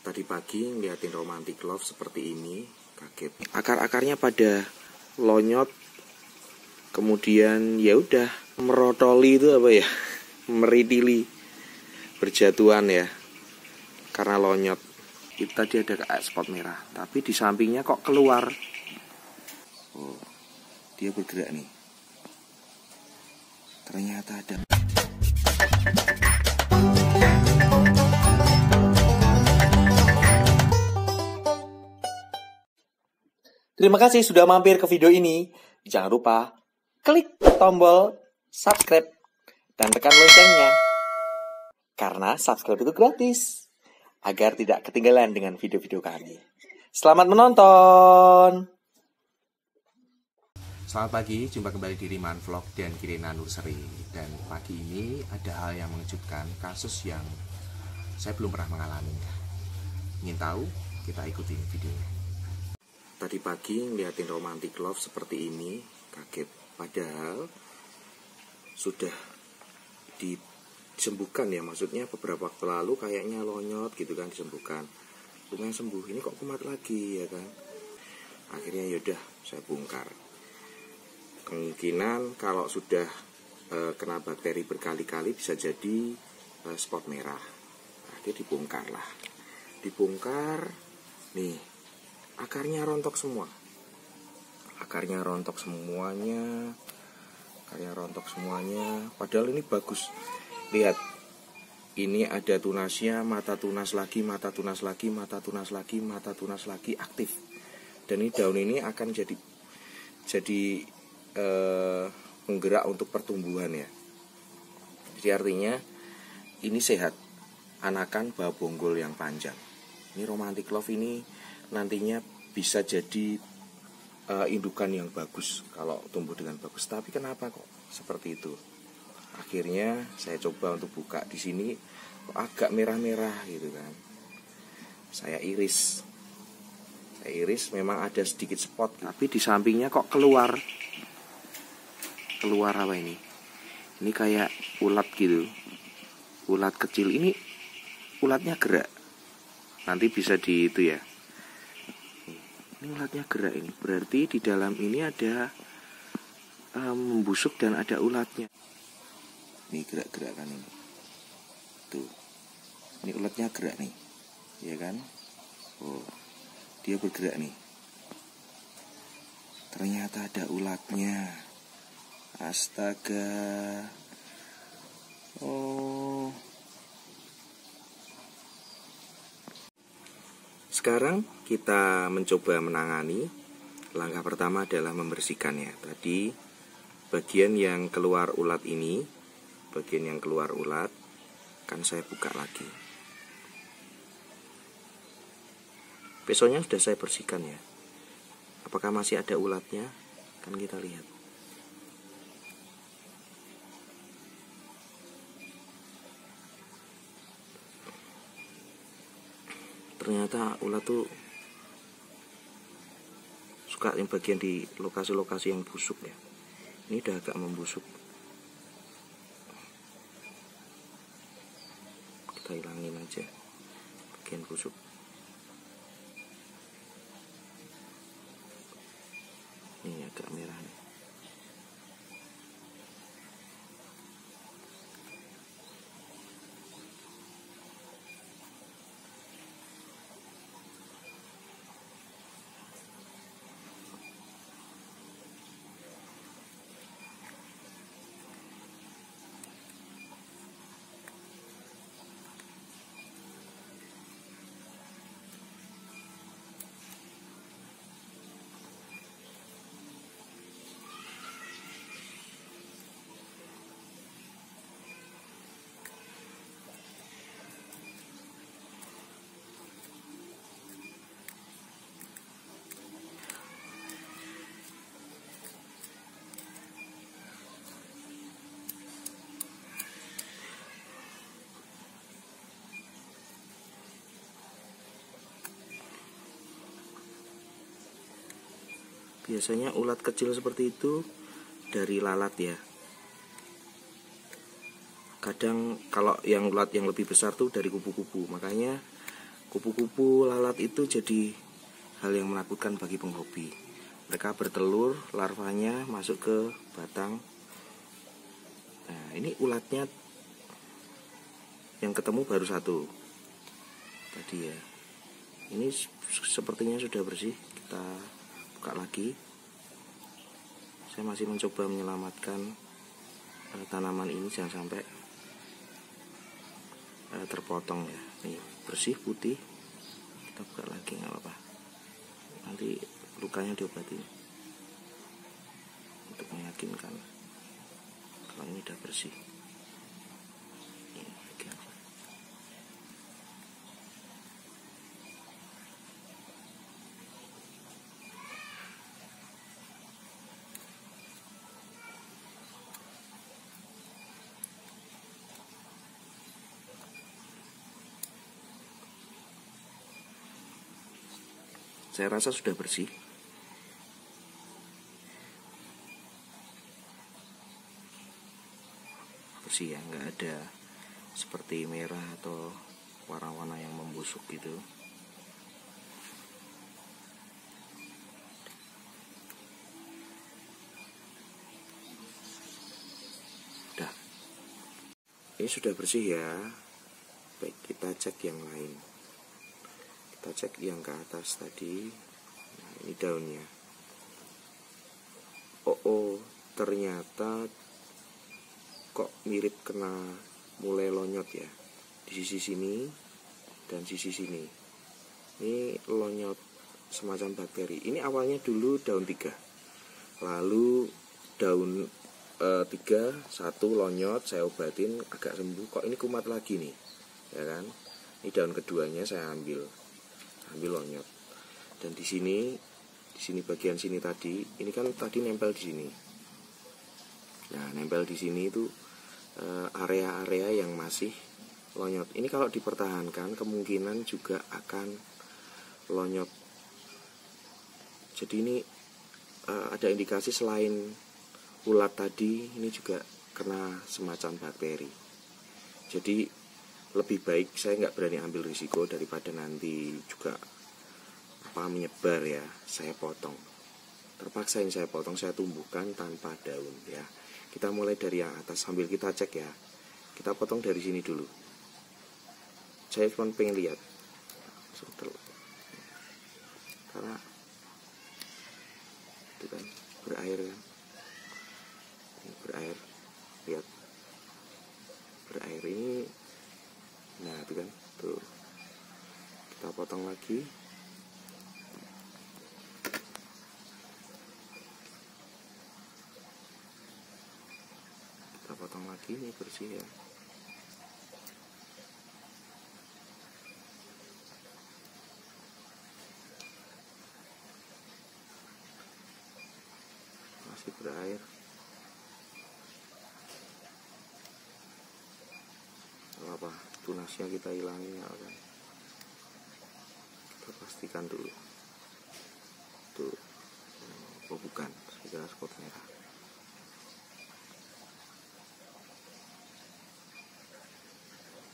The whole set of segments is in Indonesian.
Tadi pagi ngeliatin romantic love seperti ini, kaget. Akar-akarnya pada lonyot, kemudian ya udah merotoli itu apa ya, meritili, berjatuhan ya, karena lonyot. Itu tadi ada kayak spot merah, tapi di sampingnya kok keluar. Oh, dia bergerak nih. Ternyata ada. Terima kasih sudah mampir ke video ini. Jangan lupa klik tombol subscribe dan tekan loncengnya. Karena subscribe itu gratis, agar tidak ketinggalan dengan video-video kami. Selamat menonton. Selamat pagi, jumpa kembali di Riman Vlog dan Kirina Nurseri. Dan pagi ini ada hal yang mengejutkan, kasus yang saya belum pernah mengalami. Ingin tahu? Kita ikutin videonya. Tadi pagi ngeliatin romantic love seperti ini, kaget. Padahal sudah disembuhkan ya, maksudnya beberapa waktu lalu kayaknya lonyot gitu kan, disembuhkan. Lumayan sembuh, ini kok kumat lagi ya kan. Akhirnya yaudah saya bongkar. Kemungkinan kalau sudah kena bakteri berkali-kali bisa jadi spot merah. Akhirnya dibongkar lah. Dibongkar, nih. Akarnya rontok semua. Akarnya rontok semuanya. Padahal ini bagus. Lihat. Ini ada tunasnya, mata tunas lagi, aktif. Dan ini daun ini akan jadi penggerak untuk pertumbuhan ya. Jadi artinya ini sehat. Anakan bawah bonggol yang panjang. Ini romantic love ini nantinya bisa jadi indukan yang bagus kalau tumbuh dengan bagus. Tapi kenapa kok seperti itu? Akhirnya saya coba untuk buka di sini, kok agak merah-merah gitu kan. Saya iris, memang ada sedikit spot, tapi di sampingnya kok keluar apa ini? Ini kayak ulat gitu, ulat kecil. Ini ulatnya gerak. Nanti bisa di itu ya. Ini ulatnya gerak ini, berarti di dalam ini ada membusuk dan ada ulatnya. Ini gerak-gerak kan ini. Tuh. Ini ulatnya gerak nih. Ya kan? Oh. Dia bergerak nih. Ternyata ada ulatnya. Astaga. Oh. Sekarang kita mencoba menangani. Langkah pertama adalah membersihkannya. Tadi bagian yang keluar ulat ini, kan saya buka lagi. Besoknya sudah saya bersihkan ya. Apakah masih ada ulatnya? Kan kita lihat. Ternyata ulat tuh suka yang bagian di lokasi-lokasi yang busuk ya. Ini udah agak membusuk. Kita hilangin aja bagian busuk. Ini agak merah nih. Biasanya ulat kecil seperti itu dari lalat ya. Kadang kalau yang ulat yang lebih besar tuh dari kupu-kupu. Makanya Kupu-kupu lalat itu jadi hal yang menakutkan bagi penghobi. Mereka bertelur, larvanya masuk ke batang. Nah, ini ulatnya yang ketemu baru satu tadi ya. Ini sepertinya sudah bersih. Kita buka lagi. Saya masih mencoba menyelamatkan tanaman ini jangan sampai terpotong ya. Nih bersih putih. Kita buka lagi, nggak apa-apa. Nanti lukanya diobati untuk meyakinkan kalau ini udah bersih. Ini lagi aja. Saya rasa sudah bersih. Bersih ya, nggak ada seperti merah atau warna-warna yang membusuk gitu. Udah. Ini sudah bersih ya. Baik, kita cek yang lain. Kita cek yang ke atas tadi. Nah, ini daunnya. Oh, ternyata kok mirip kena mulai lonyot ya. Di sisi sini dan sisi sini. Ini lonyot semacam bakteri. Ini awalnya dulu daun 3. Lalu daun 3, 1 lonyot, saya obatin agak sembuh. Kok ini kumat lagi nih, ya kan? Ini daun keduanya saya ambil lonyot. Dan di sini bagian sini tadi, ini kan tadi nempel di sini. Nah, nempel di sini itu area-area yang masih lonyot. Ini kalau dipertahankan kemungkinan juga akan lonyot. Jadi ini ada indikasi selain ulat tadi, ini juga kena semacam bakteri. Jadi lebih baik saya nggak berani ambil risiko daripada nanti juga menyebar ya. Saya potong, terpaksa ini saya potong, saya tumbuhkan tanpa daun ya. Kita mulai dari yang atas sambil kita cek ya. Kita potong dari sini dulu. Saya cuma pengen lihat karena itu kan berair kan, ini berair, lihat berair ini. Nah itu kan tuh, kita potong lagi. Kita potong lagi, ini bersih ya. Masih berair. Apa tunasnya kita hilangin ya kan. Kita pastikan dulu. Tuh. Oh bukan, saya kira spot merah.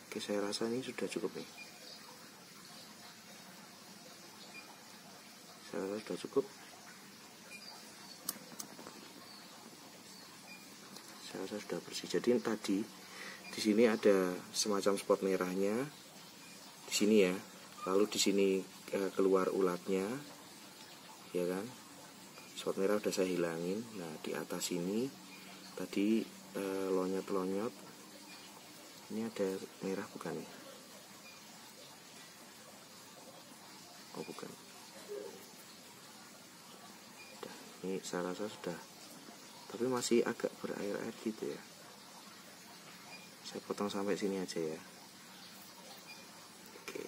Oke, saya rasa ini sudah cukup nih. Saya rasa sudah cukup. Saya rasa sudah bersih. Jadi tadi di sini ada semacam spot merahnya di sini ya. Lalu di sini keluar ulatnya, ya kan? Spot merah udah saya hilangin. Nah di atas ini tadi lonyot-lonyot. Ini ada merah bukan nih? Oh bukan. Udah, ini saya rasa sudah. Tapi masih agak berair-air gitu ya. Saya potong sampai sini aja ya. Oke.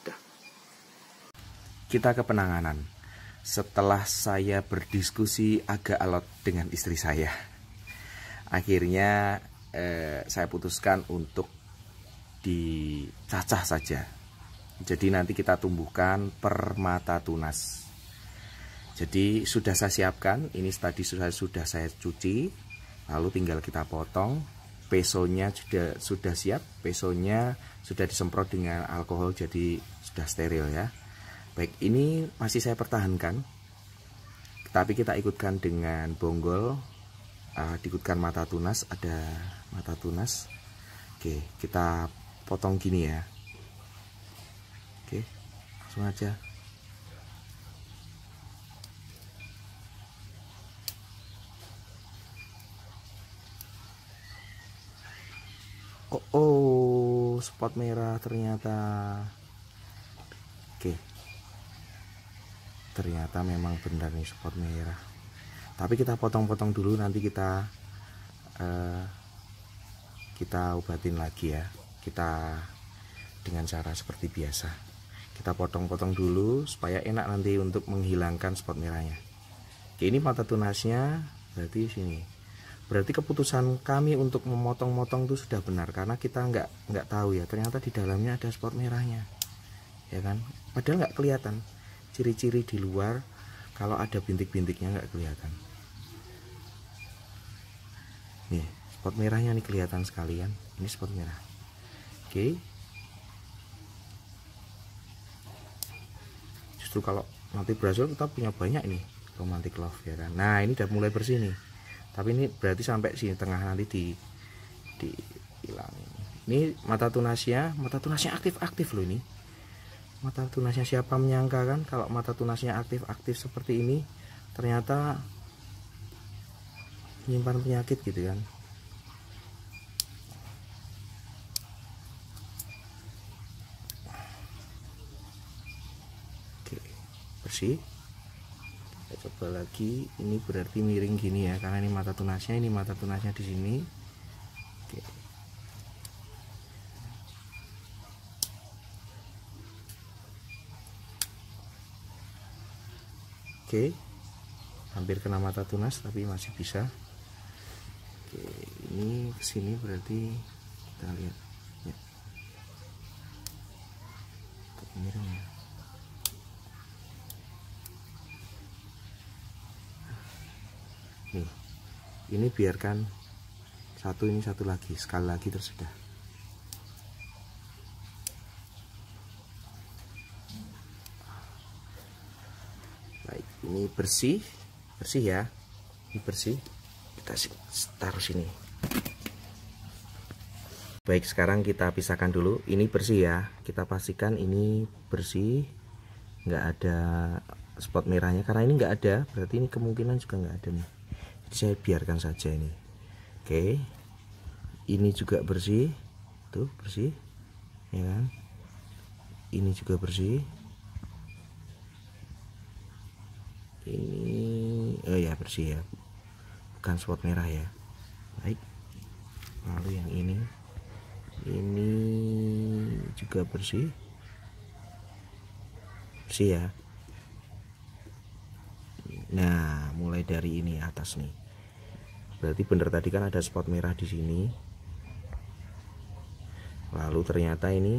Dah. Kita ke penanganan. Setelah saya berdiskusi agak alot dengan istri saya, akhirnya saya putuskan untuk dicacah saja. Jadi nanti kita tumbuhkan permata tunas. Jadi sudah saya siapkan, ini tadi sudah saya cuci, lalu tinggal kita potong. Pesonya sudah siap, pesonya sudah disemprot dengan alkohol, jadi sudah steril ya. Baik, ini masih saya pertahankan, tapi kita ikutkan dengan bonggol, diikutkan mata tunas, ada mata tunas. Oke, kita potong gini ya. Oke, langsung aja. Oh, spot merah ternyata. Oke, ternyata memang benar nih spot merah. Tapi kita potong-potong dulu, nanti kita obatin lagi ya. Kita dengan cara seperti biasa. Kita potong-potong dulu supaya enak nanti untuk menghilangkan spot merahnya. Oke, ini mata tunasnya berarti sini. Berarti keputusan kami untuk memotong-motong itu sudah benar, karena kita nggak tahu ya, ternyata di dalamnya ada spot merahnya, ya kan? Padahal nggak kelihatan, ciri-ciri di luar kalau ada bintik-bintiknya nggak kelihatan. Nih spot merahnya nih kelihatan sekalian, ini spot merah. Oke, justru kalau nanti berhasil kita punya banyak nih romantic love ya kan. Nah ini udah mulai bersih nih. Tapi ini berarti sampai sini tengah nanti dihilangin. Ini mata tunasnya aktif-aktif loh ini. Mata tunasnya, siapa menyangka kan kalau mata tunasnya aktif-aktif seperti ini, ternyata menyimpan penyakit gitu kan. Oke, bersih. Coba lagi, ini berarti miring gini ya, karena ini mata tunasnya di sini. Oke. Oke, hampir kena mata tunas tapi masih bisa. Oke, ini kesini berarti kita lihat ya. Miring ya. Nih, ini biarkan ini satu lagi, sekali lagi tersudah. Baik, ini bersih ya, ini bersih. Kita taruh sini. Baik, sekarang kita pisahkan dulu. Ini bersih ya, kita pastikan ini bersih, nggak ada spot merahnya. Karena ini nggak ada, berarti ini kemungkinan juga nggak ada nih. Saya biarkan saja ini. Oke, ini juga bersih, tuh bersih ya kan, ini juga bersih, ini ya bersih ya, bukan spot merah ya. Baik, lalu yang ini juga bersih ya. Nah, mulai dari ini atas nih, berarti bener tadi kan ada spot merah di sini. Lalu ternyata ini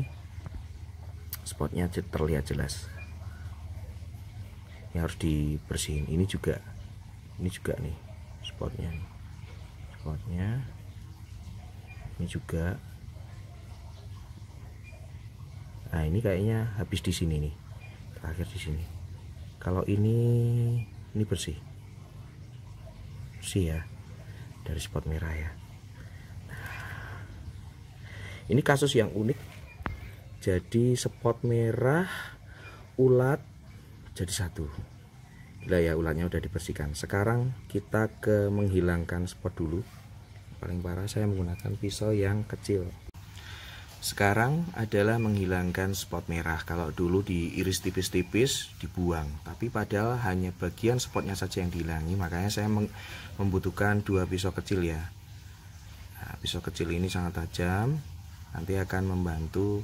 spotnya terlihat jelas. Ini harus dibersihin. Ini juga nih spotnya. Ini juga. Nah ini kayaknya habis di sini nih, terakhir di sini. Kalau ini bersih ya, dari spot merah ya. Ini kasus yang unik, jadi spot merah ulat jadi satu. Gila ya, ulatnya udah dibersihkan. Sekarang kita ke menghilangkan spot dulu. Paling parah saya menggunakan pisau yang kecil. Sekarang adalah menghilangkan spot merah. Kalau dulu diiris tipis-tipis dibuang, tapi padahal hanya bagian spotnya saja yang dihilangi. Makanya saya membutuhkan 2 pisau kecil ya. Nah, pisau kecil ini sangat tajam, nanti akan membantu,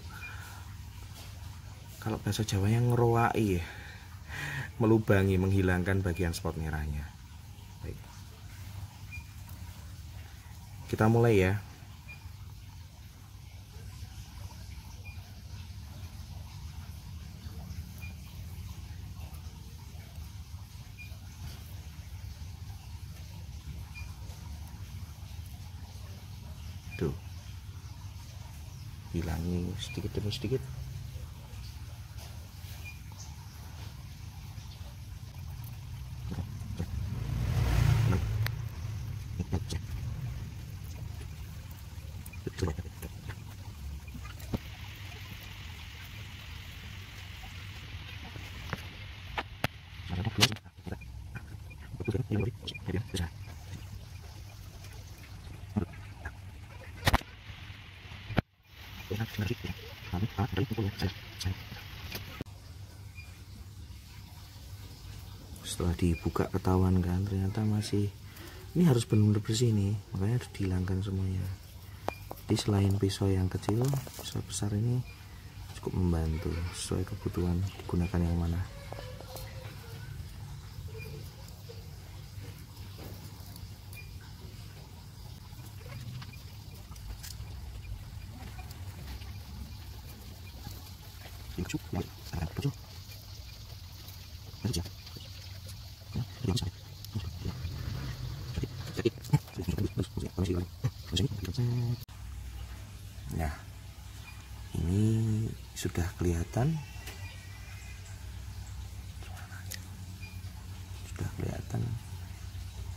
kalau bahasa Jawanya ngerowai ya, melubangi, menghilangkan bagian spot merahnya. Baik. Kita mulai ya. Tuh, hilangi sedikit demi sedikit. Setelah dibuka ketahuan kan, ternyata masih, ini harus benar-benar bersih nih, makanya harus dihilangkan semuanya. Jadi selain pisau yang kecil, pisau besar ini cukup membantu, sesuai kebutuhan digunakan yang mana. Nah, ini sudah kelihatan,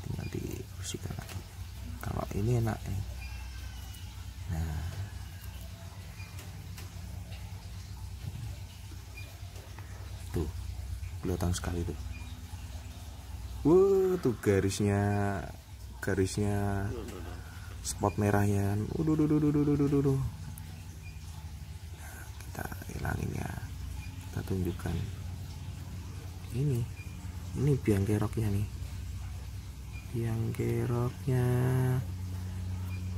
tinggal dibersihkan lagi. Kalau ini enak nih. Nah, tuh kelihatan sekali tuh. Tuh garisnya spot merahnya. Nah, kita hilangin ya. Kita tunjukkan. Ini biang keroknya nih.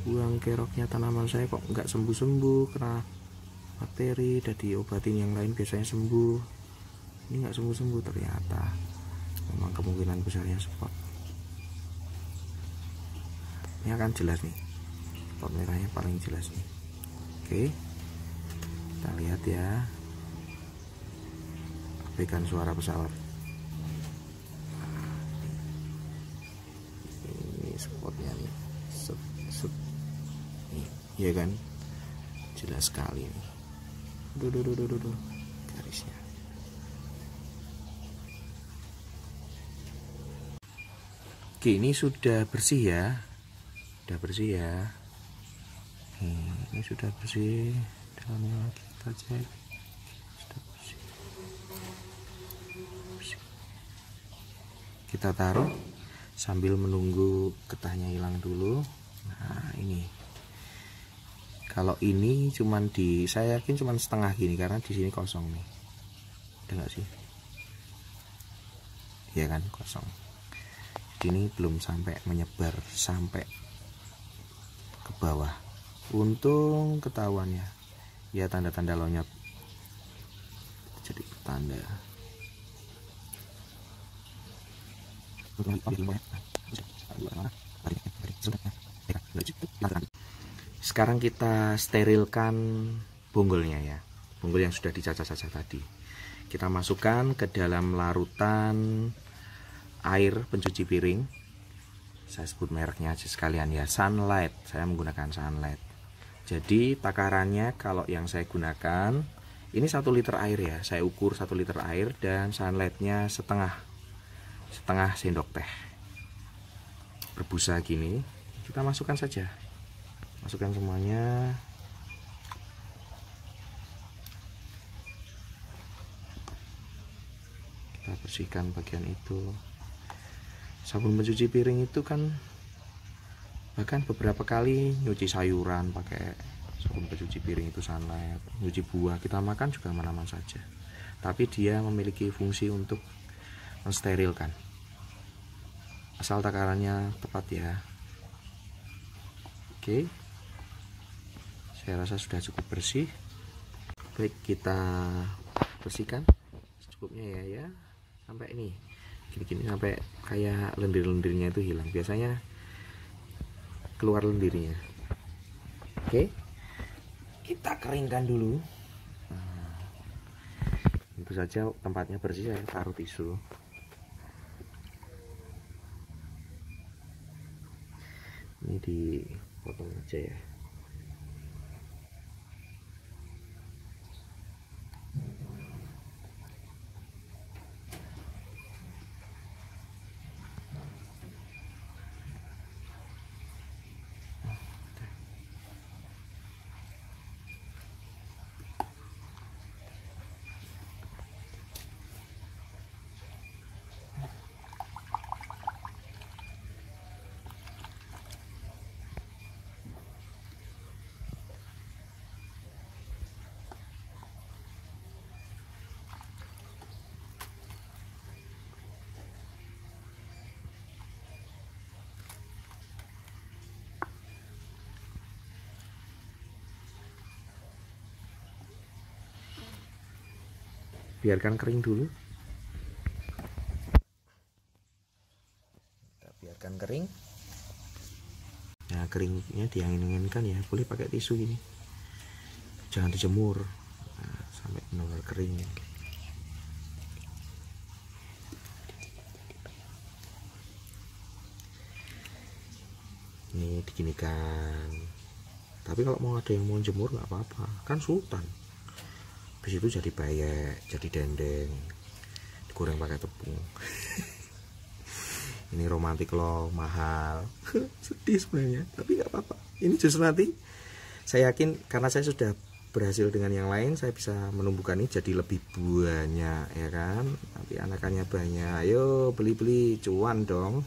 Buang keroknya tanaman saya kok nggak sembuh-sembuh, kena bakteri, udah diobatin yang lain biasanya sembuh. Ini nggak sembuh-sembuh, ternyata memang kemungkinan besarnya spot. Ini akan jelas nih, spot merahnya paling jelas nih. Oke, kita lihat ya. Abaikan suara pesawat. Ini spotnya nih, nih, ya kan, jelas sekali nih. Duh, garisnya. Oke, ini sudah bersih ya. Ini sudah bersih. Dalamnya kita cek. Sudah bersih. Kita taruh sambil menunggu getahnya hilang dulu. Nah, ini. Kalau ini saya yakin cuman setengah gini karena di sini kosong nih. Ada nggak sih? Iya kan, kosong. Ini belum sampai menyebar sampai ke bawah. Untung ketahuan ya, tanda-tanda lonyot jadi tanda. Sekarang kita sterilkan bonggolnya ya, bonggol yang sudah dicacah-cacah tadi. Kita masukkan ke dalam larutan air pencuci piring. Saya sebut mereknya aja sekalian ya, Sunlight. Saya menggunakan Sunlight. Jadi takarannya kalau yang saya gunakan ini 1 liter air ya. Saya ukur 1 liter air dan Sunlightnya setengah sendok teh. Berbusa gini, kita masukkan saja. Masukkan semuanya. Kita bersihkan bagian itu. Sabun pencuci piring itu kan bahkan beberapa kali nyuci sayuran pakai sabun pencuci piring itu Sunlight, nyuci buah kita makan juga aman-aman saja. Tapi dia memiliki fungsi untuk mensterilkan. Asal takarannya tepat ya. Oke. Saya rasa sudah cukup bersih. Baik, kita bersihkan secukupnya ya. Sampai ini. Gini-gini sampai kayak lendir-lendirnya itu hilang. Biasanya keluar lendirnya. Oke, kita keringkan dulu. Nah, tentu saja tempatnya bersih, saya taruh tisu. Ini dipotong aja ya. biarkan kering dulu. Kita biarkan kering. Nah, keringnya diangin-anginkan ya, boleh pakai tisu ini, jangan dijemur. Nah, sampai benar-benar kering. Ini diginikan. Tapi kalau mau ada yang mau jemur nggak apa-apa, kan sultan. Habis itu jadi bayek, jadi dendeng, digoreng pakai tepung. Ini romantis loh, mahal. Sedih sebenarnya, tapi nggak apa-apa. Ini justru nanti saya yakin karena saya sudah berhasil dengan yang lain, saya bisa menumbuhkan ini jadi lebih banyak, ya kan? Nanti anakannya banyak. Ayo beli-beli, cuan dong.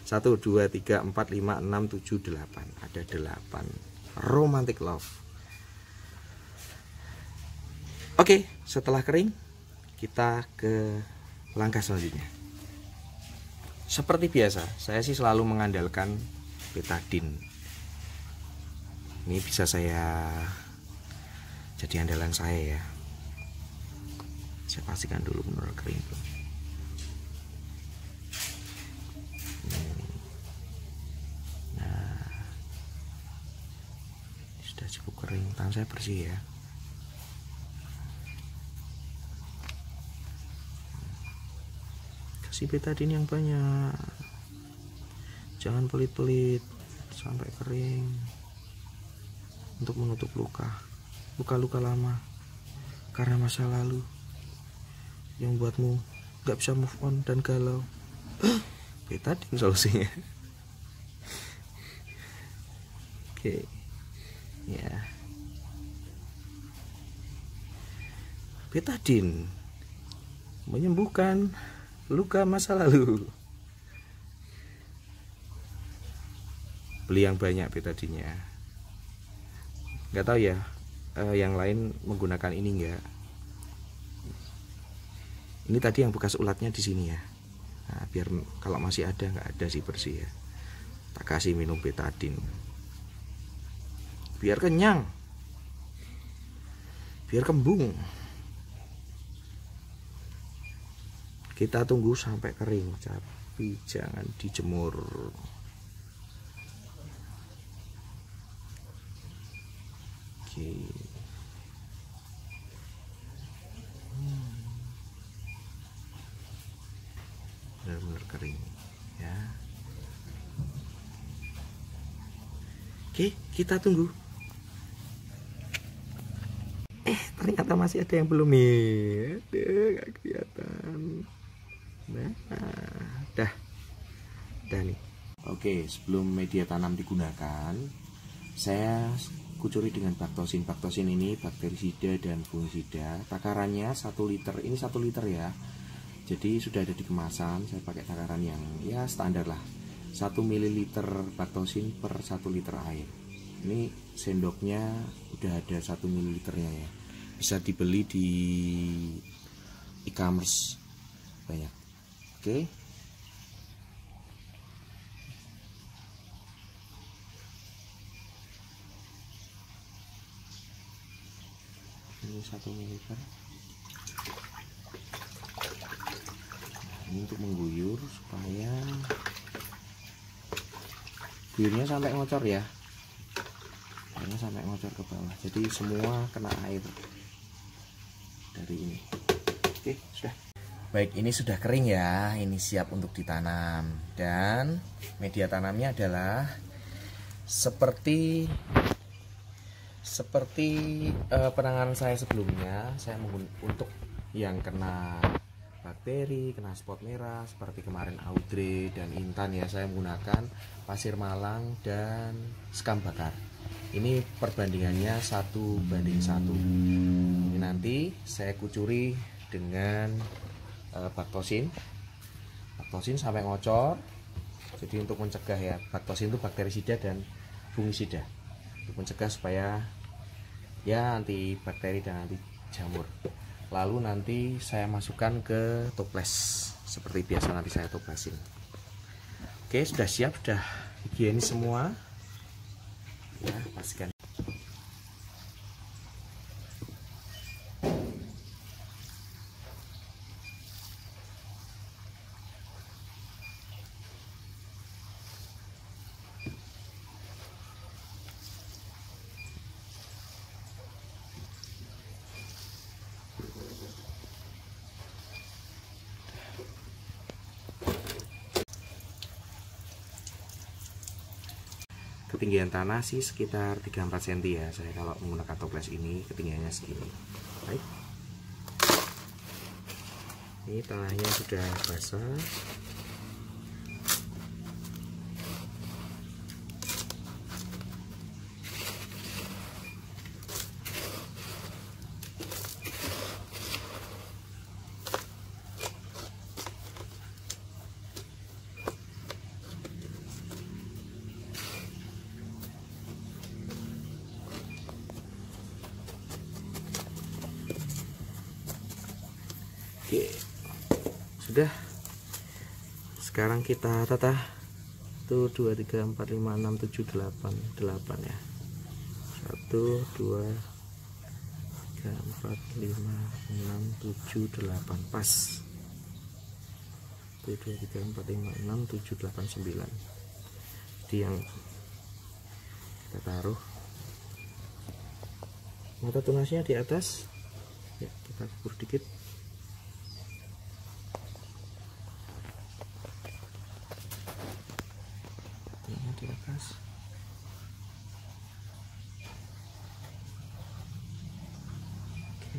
1, 2, 3, 4, 5, 6, 7, 8. Ada 8 romantic love. Oke, setelah kering kita ke langkah selanjutnya. Seperti biasa, saya sih selalu mengandalkan betadine. Ini bisa saya jadi andalan saya ya. Saya pastikan dulu benar kering belum. Sudah cukup kering, tangan saya bersih ya. Kasih betadine yang banyak, jangan pelit-pelit sampai kering, untuk menutup luka-luka lama karena masa lalu yang buatmu gak bisa move on dan galau. Betadine solusinya. Oke. Ya, betadine menyembuhkan luka masa lalu. Beli yang banyak betadine-nya. Nggak tahu ya, yang lain menggunakan ini enggak. Ini tadi yang bekas ulatnya di sini ya. Nah, biar kalau masih ada, nggak ada sih, bersih ya. Tak kasih minum betadine. Biar kenyang, biar kembung. Kita tunggu sampai kering, tapi jangan dijemur. Oke. Benar-benar kering ya. Oke, kita tunggu. Ternyata masih ada yang belum nih. Aduh, gak kelihatan. Nah, dah nih. Oke, sebelum media tanam digunakan, saya kucuri dengan baktosin. Baktosin ini bakterisida dan fungisida. Takarannya 1 liter. Ini 1 liter ya. Jadi sudah ada di kemasan. Saya pakai takaran yang ya standar lah. 1 ml baktosin per 1 liter air. Ini sendoknya udah ada 1 ml ya. Bisa dibeli di e-commerce banyak. Oke. Ini 1 ml. Ini untuk mengguyur supaya guyurnya sampai ngocor ya. Airnya sampai ngocor ke bawah. Jadi semua kena air dari ini. Oke, sudah. Baik, ini sudah kering ya. Ini siap untuk ditanam. Dan media tanamnya adalah seperti penanganan saya sebelumnya. Saya untuk yang kena bakteri, kena spot merah seperti kemarin Audrey dan Intan ya, saya menggunakan pasir malang dan sekam bakar. Ini perbandingannya 1:1. Ini nanti saya kucuri dengan baktosin sampai ngocor. Jadi untuk mencegah ya, baktosin itu bakterisida dan fungisida, untuk mencegah supaya ya anti bakteri dan anti jamur. Lalu nanti saya masukkan ke toples seperti biasa, nanti saya toplesin. Oke, sudah siap, sudah higienis semua ya, pastikan. ketinggian tanah sih sekitar 3-4 cm ya. Saya kalau menggunakan toples ini ketinggiannya segini. Baik. Ini tanahnya sudah basah. Oke, sudah. Sekarang kita tata. 1 2 3 4 5 6 7 8 8 ya. 1 2 3 4 5 6 7 8 pas. 1 2 3 4 5 6 7 8 9. Jadi yang kita taruh mata tunasnya di atas. Ya, kita kubur dikit. Di atas. Oke.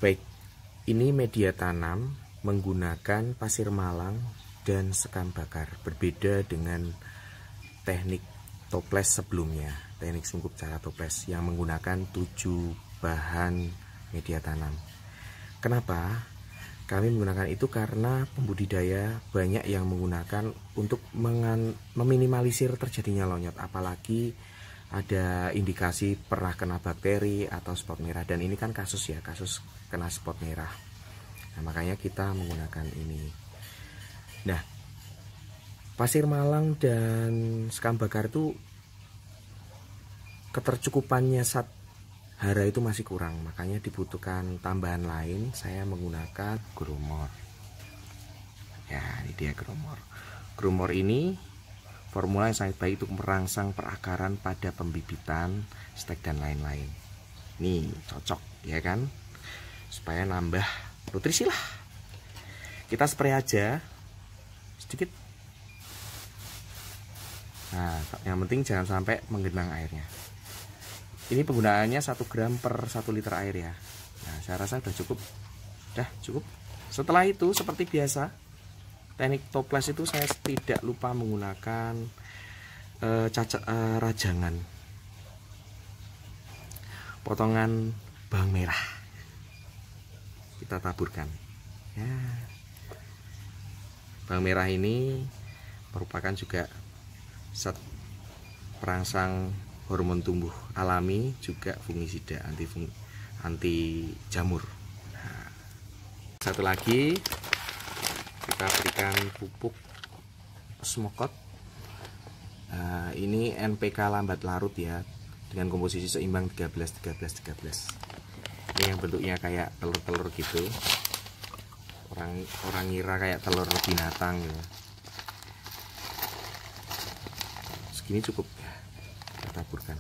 Baik, ini media tanam menggunakan pasir malang dan sekam bakar. Berbeda dengan teknik toples sebelumnya, teknik sungkup cara toples yang menggunakan 7 bahan media tanam. Kenapa? Kami menggunakan itu karena pembudidaya banyak yang menggunakan untuk meminimalisir terjadinya lonyot, apalagi ada indikasi pernah kena bakteri atau spot merah, dan ini kan kasus kena spot merah. Nah, makanya kita menggunakan ini. Nah, pasir malang dan sekam bakar itu ketercukupannya saat hara itu masih kurang, makanya dibutuhkan tambahan lain. Saya menggunakan growmor. Ya, ini dia growmor. Growmor ini formula yang sangat baik untuk merangsang perakaran pada pembibitan, stek dan lain-lain. Nih, cocok ya kan? Supaya nambah nutrisi lah. Kita spray aja sedikit. Nah, yang penting jangan sampai menggenang airnya. Ini penggunaannya 1 gram per 1 liter air ya. Nah, saya rasa udah cukup. Setelah itu seperti biasa, teknik toples itu saya tidak lupa menggunakan rajangan, potongan bawang merah. Kita taburkan. Ya. Bawang merah ini merupakan juga zat perangsang hormon tumbuh alami, juga fungisida, anti jamur. Nah, satu lagi kita berikan pupuk smokot. Nah, ini NPK lambat larut ya, dengan komposisi seimbang 13. Ini yang bentuknya kayak telur-telur gitu. Orang ngira kayak telur binatang gitu. Segini cukup ya, kita taburkan.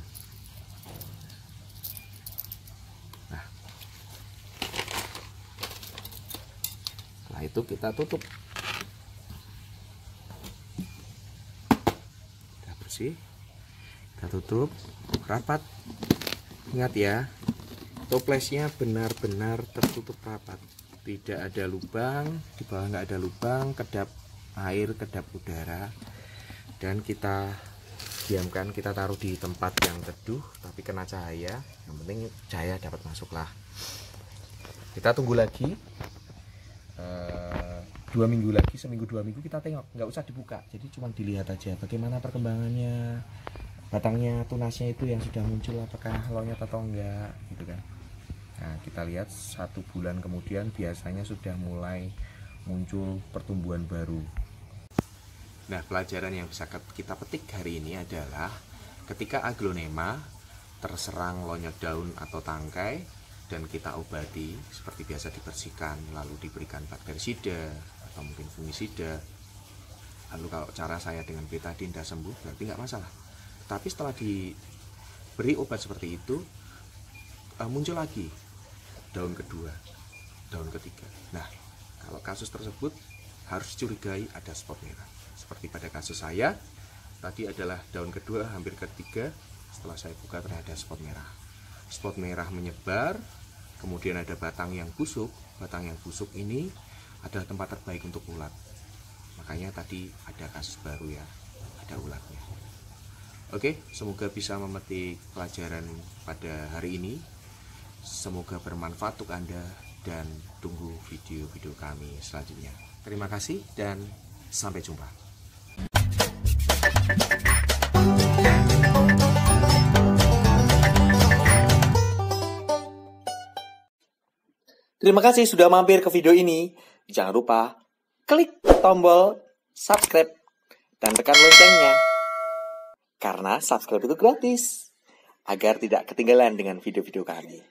Nah, setelah itu kita tutup. Udah bersih, kita tutup rapat. Ingat ya, toplesnya benar-benar tertutup rapat, tidak ada lubang, di bawah nggak ada lubang, kedap air, kedap udara. Dan kita diamkan, kita taruh di tempat yang teduh tapi kena cahaya, yang penting cahaya dapat masuk lah. Kita tunggu lagi 2 minggu lagi, seminggu 2 minggu kita tengok, nggak usah dibuka, jadi cuma dilihat aja bagaimana perkembangannya batangnya, tunasnya itu yang sudah muncul, apakah lonyot atau enggak gitu kan. Nah, kita lihat 1 bulan kemudian biasanya sudah mulai muncul pertumbuhan baru. Nah, pelajaran yang bisa kita petik hari ini adalah ketika aglonema terserang lonyot daun atau tangkai dan kita obati seperti biasa, dibersihkan lalu diberikan bakterisida atau mungkin fungisida. Lalu kalau cara saya dengan betadin tidak sembuh, berarti nggak masalah. Tapi setelah diberi obat seperti itu, muncul lagi daun kedua, daun ketiga. Nah, kalau kasus tersebut harus dicurigai ada spot merah. Seperti pada kasus saya, tadi adalah daun kedua hampir ketiga, setelah saya buka ternyata ada spot merah. Spot merah menyebar, kemudian ada batang yang busuk. Batang yang busuk ini adalah tempat terbaik untuk ulat. Makanya tadi ada kasus baru ya, ada ulatnya. Oke, semoga bisa memetik pelajaran pada hari ini. Semoga bermanfaat untuk Anda dan tunggu video-video kami selanjutnya. Terima kasih dan sampai jumpa. Terima kasih sudah mampir ke video ini. Jangan lupa klik tombol subscribe dan tekan loncengnya. Karena subscribe itu gratis, agar tidak ketinggalan dengan video-video kami.